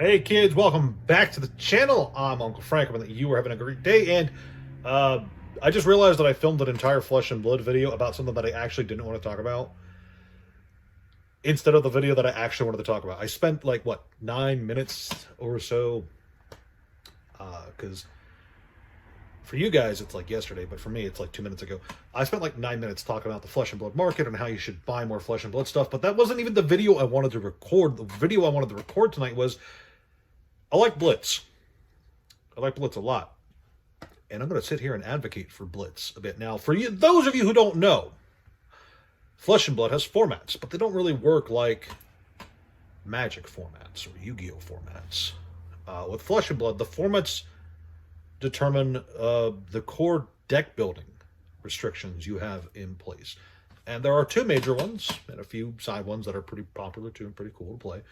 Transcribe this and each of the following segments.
Hey kids, welcome back to the channel. I'm Uncle Frank. I'm that you are having a great day, and uh, I just realized that I filmed an entire Flesh and Blood video about something that I actually didn't want to talk about instead of the video that I actually wanted to talk about. I spent like what 9 minutes or so, because for you guys it's like yesterday, but for me it's like 2 minutes ago. I spent like 9 minutes talking about the Flesh and Blood market and how you should buy more Flesh and Blood stuff. But that wasn't even the video I wanted to record. The video I wanted to record tonight was I like Blitz. I like Blitz a lot. And I'm going to sit here and advocate for Blitz a bit. Now, for you, those of you who don't know, Flesh and Blood has formats, but they don't really work like Magic formats or Yu-Gi-Oh formats. With Flesh and Blood, the formats determine the core deck building restrictions you have in place. And there are two major ones and a few side ones that are pretty popular too and pretty cool to play.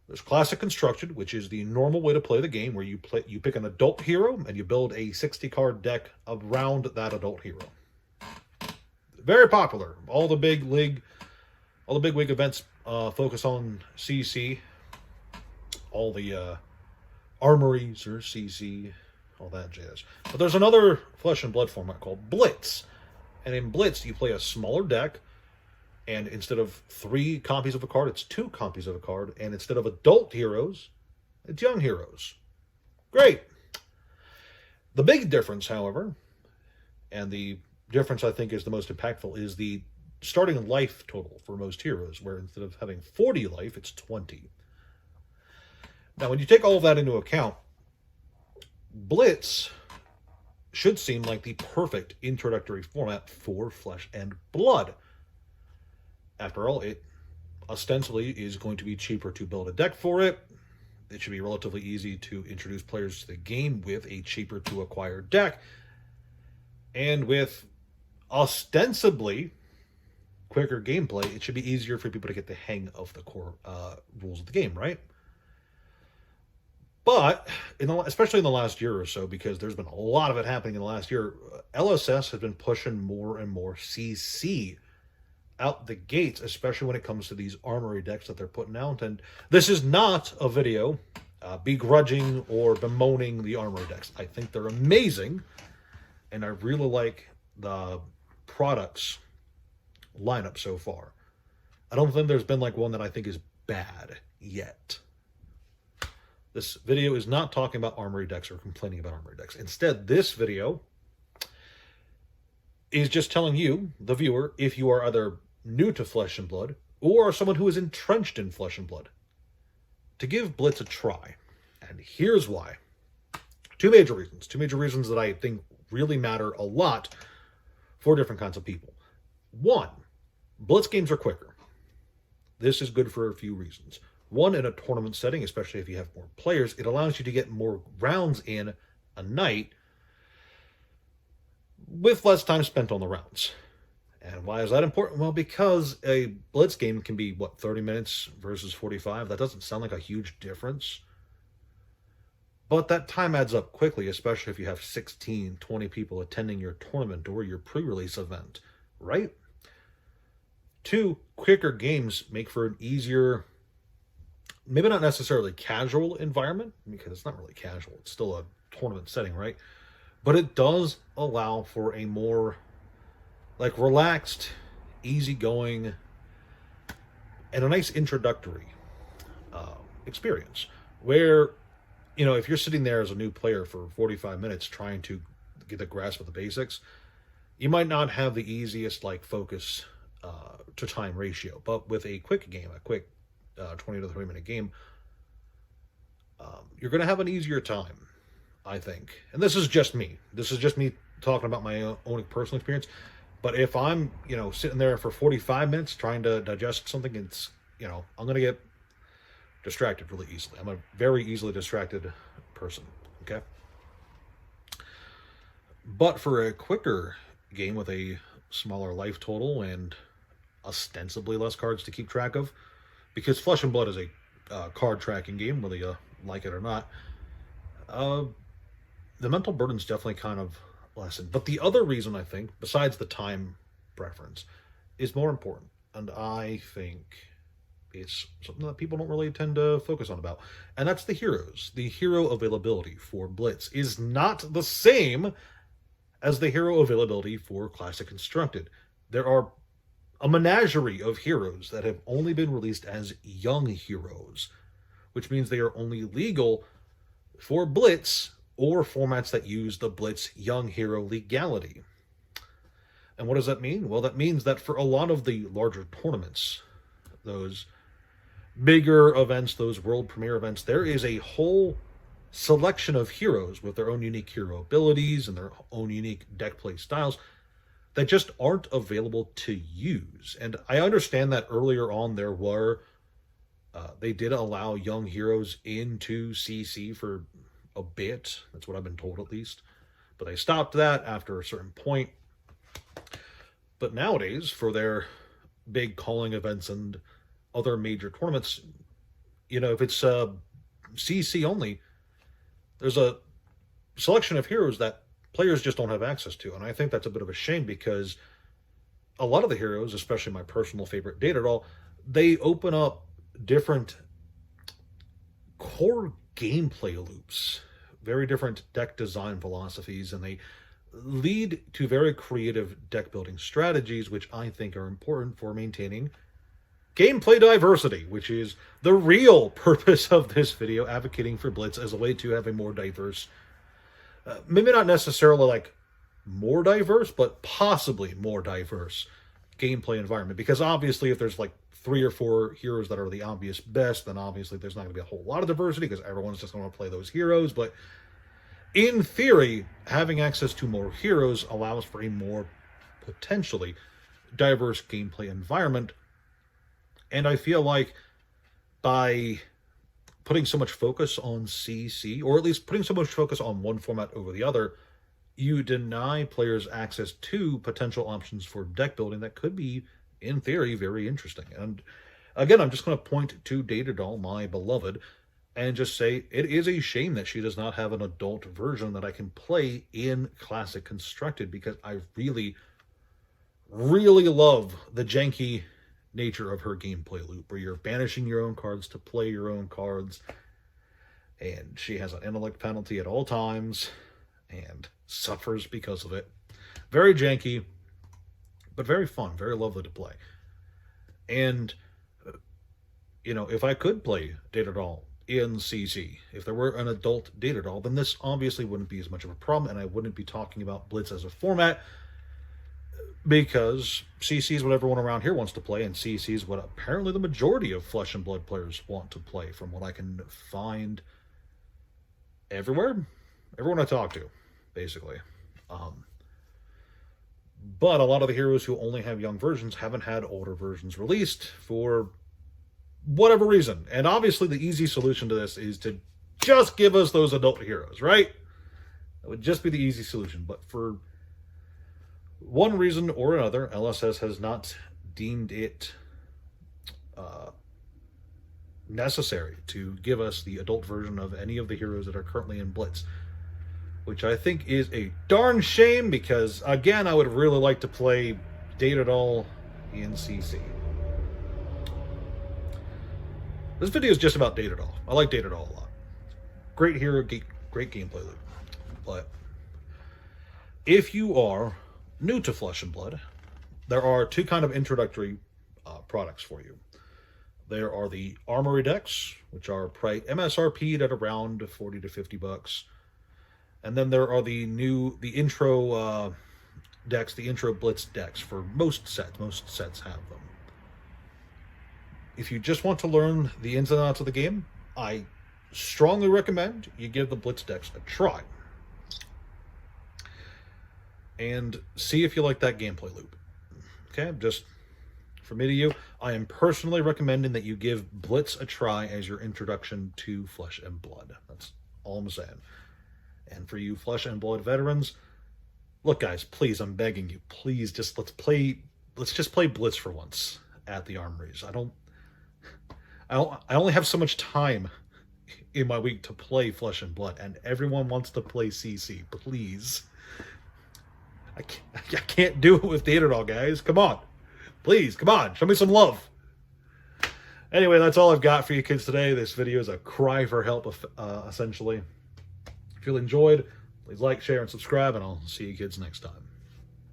There's Classic Constructed, which is the normal way to play the game, where you pick an adult hero and you build a 60-card deck around that adult hero. Very popular. All the big league events focus on CC. All the armories are CC, all that jazz. But there's another Flesh and Blood format called Blitz, and in Blitz you play a smaller deck. And instead of 3 copies of a card, it's 2 copies of a card. And instead of adult heroes, it's young heroes. Great. The big difference, however, and the difference I think is the most impactful, is the starting life total for most heroes, where instead of having 40 life, it's 20. Now, when you take all of that into account, Blitz should seem like the perfect introductory format for Flesh and Blood. After all, it ostensibly is going to be cheaper to build a deck for it. It should be relatively easy to introduce players to the game with a cheaper to acquire deck. And with ostensibly quicker gameplay, it should be easier for people to get the hang of the core rules of the game, right? But, especially in the last year or so, because there's been a lot of it happening in the last year, LSS has been pushing more and more CC out the gates, especially when it comes to these armory decks that they're putting out. And this is not a video begrudging or bemoaning the armory decks. I think they're amazing, and I really like the products lineup so far. I don't think there's been like one that I think is bad yet. This video is not talking about armory decks or complaining about armory decks. Instead, this video is just telling you, the viewer, if you are either new to Flesh and Blood or someone who is entrenched in Flesh and Blood, to give Blitz a try. And here's why. Two major reasons that I think really matter a lot for different kinds of people. One, Blitz games are quicker. This is good for a few reasons. One, in a tournament setting, especially if you have more players, it allows you to get more rounds in a night with less time spent on the rounds. And why is that important? Well, because a Blitz game can be, 30 minutes versus 45? That doesn't sound like a huge difference. But that time adds up quickly, especially if you have 16, 20 people attending your tournament or your pre-release event, right? Two, quicker games make for an easier, maybe not necessarily casual environment, because it's not really casual. It's still a tournament setting, right? But it does allow for a more relaxed, easygoing, and a nice introductory experience. Where, if you're sitting there as a new player for 45 minutes trying to get a grasp of the basics, you might not have the easiest focus to time ratio. But with a quick game, a quick 20 to 30 minute game, you're going to have an easier time, I think. And this is just me. This is just me talking about my own personal experience. But if I'm, sitting there for 45 minutes trying to digest something, it's, I'm going to get distracted really easily. I'm a very easily distracted person, okay? But for a quicker game with a smaller life total and ostensibly less cards to keep track of, because Flesh and Blood is a card tracking game, whether you like it or not, the mental burden's definitely kind of lessened. But the other reason, I think, besides the time preference, is more important. And I think It's something that people don't really tend to focus on about. And that's the heroes. The hero availability for Blitz is not the same as the hero availability for Classic Constructed. There are a menagerie of heroes that have only been released as young heroes, which means they are only legal for Blitz or formats that use the Blitz Young Hero legality. And what does that mean? Well, that means that for a lot of the larger tournaments, those bigger events, those world premiere events, there is a whole selection of heroes with their own unique hero abilities and their own unique deck play styles that just aren't available to use. And I understand that earlier on there were, they did allow young heroes into CC for a bit. That's what I've been told, at least. But they stopped that after a certain point. But nowadays, for their big calling events and other major tournaments, you know, if it's CC only, there's a selection of heroes that players just don't have access to. And I think that's a bit of a shame, because a lot of the heroes, especially my personal favorite Datadol, they open up different core gameplay loops, very different deck design philosophies, and they lead to very creative deck building strategies, which I think are important for maintaining gameplay diversity, which is the real purpose of this video, advocating for Blitz as a way to have a more diverse, maybe not necessarily like more diverse, but possibly more diverse gameplay environment. Because obviously if there's like 3 or 4 heroes that are the obvious best, then obviously there's not going to be a whole lot of diversity, because everyone's just going to play those heroes. But in theory, having access to more heroes allows for a more potentially diverse gameplay environment. And I feel like by putting so much focus on CC, or at least putting so much focus on one format over the other, you deny players access to potential options for deck building that could be, in theory, very interesting. And again, I'm just going to point to Datadol, my beloved, and just say it is a shame that she does not have an adult version that I can play in Classic Constructed, because I really, really love the janky nature of her gameplay loop, where you're banishing your own cards to play your own cards, and she has an intellect penalty at all times and suffers because of it. Very janky, but very fun, very lovely to play. And, you know, if I could play Datadol in CC, if there were an adult Datadol, then this obviously wouldn't be as much of a problem, and I wouldn't be talking about Blitz as a format, because CC is what everyone around here wants to play, and CC is what apparently the majority of Flesh and Blood players want to play, from what I can find everywhere. Everyone I talk to, basically. But a lot of the heroes who only have young versions haven't had older versions released for whatever reason. And obviously the easy solution to this is to just give us those adult heroes, right? That would just be the easy solution. But for one reason or another, LSS has not deemed it necessary to give us the adult version of any of the heroes that are currently in Blitz, which I think is a darn shame, because, again, I would really like to play Datadol in CC. This video is just about Datadol. I like Datadol a lot. Great hero, great gameplay loop. But if you are new to Flesh and Blood, there are 2 kind of introductory products for you. There are the Armory decks, which are MSRP'd at around 40 to 50 bucks. And then there are the intro decks, the intro Blitz decks for most sets. Most sets have them. If you just want to learn the ins and outs of the game, I strongly recommend you give the Blitz decks a try. And see if you like that gameplay loop. Okay, just from me to you, I am personally recommending that you give Blitz a try as your introduction to Flesh and Blood. That's all I'm saying. And for you Flesh and Blood veterans, look guys, please, I'm begging you, please just let's just play Blitz for once at the Armories. I only have so much time in my week to play Flesh and Blood, and everyone wants to play CC. Please. I can't do it with Datadol, guys. Come on. Please, come on. Show me some love. Anyway, that's all I've got for you kids today. This video is a cry for help, essentially. If you enjoyed, please like, share, and subscribe, and I'll see you kids next time.